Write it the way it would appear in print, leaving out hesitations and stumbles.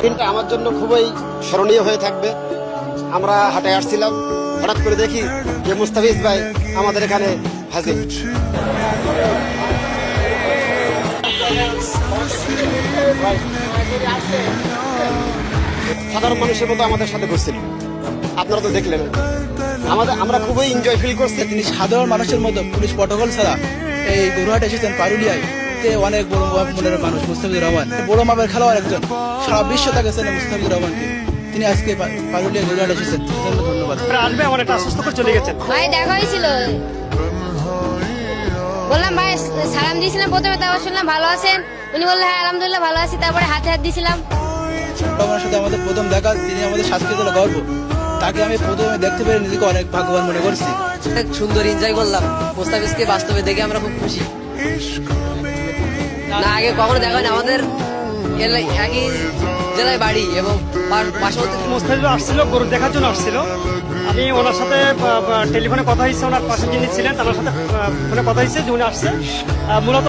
দিনটা আমার জন্য খুবই স্মরণীয় হয়ে থাকবে। আমরা হাটে আসছিলাম, হঠাৎ করে দেখি যে মুস্তাফিজ ভাই আমাদের এখানে হাজির। সাধারণ মানুষের মতো আমাদের সাথে ঘুরছিল, আপনারা তো দেখলেন। আমরা খুবই এনজয় ফিল করছি। তিনি সাধারণ মানুষের মতো পুলিশ প্রটোকল ছাড়া এই গরুহাটে এসেছেন পারুলিয়ায়। অনেক বড় মনের মানুষ মুস্তাফিজুর রহমান, বড় মাপের খেলোয়াড় একজন, সারা বিশ্ব তাকে চেনে মুস্তাফিজুর রহমানকে। তিনি আজকে পারুলিয়া গরুহাটে এসেছেন, ধন্যবাদ। আসবে আমার একটা অসুস্থ করে চলে গেছেন ভাই, দেখা হয়েছিল, বললাম ভাই সালাম দিয়েছিলাম প্রথমে, তারপর শুনলাম ভালো আছেন, উনি বললেন হ্যাঁ আলহামদুলিল্লাহ ভালো আছি, তারপরে হাতে হাত দিয়েছিলাম। রহমানের সাথে আমাদের প্রথম দেখা, তিনি আমাদের স্বাস্থ্যের জন্য গর্ব। তাকে আমি প্রথমে দেখতে পেরে নিজেকে অনেক ভাগ্যবান মনে করছি। অনেক সুন্দর এনজয় করলাম, মুস্তাফিজকে বাস্তবে দেখে আমরা খুব খুশি। না আগে কখনো দেখা হয়নি, আমাদের একই জেলায় বাড়ি এবং পার্শ্ববর্তী। মুস্তাফিজ আসছিল, গরু দেখার জন্য আসছিল। আমি ওনার সাথে টেলিফোনে কথা হয়েছে, ওনার পাশে যিনি ছিলেন তার সাথে ফোনে কথা হয়েছে যে উনি আসছে মূলত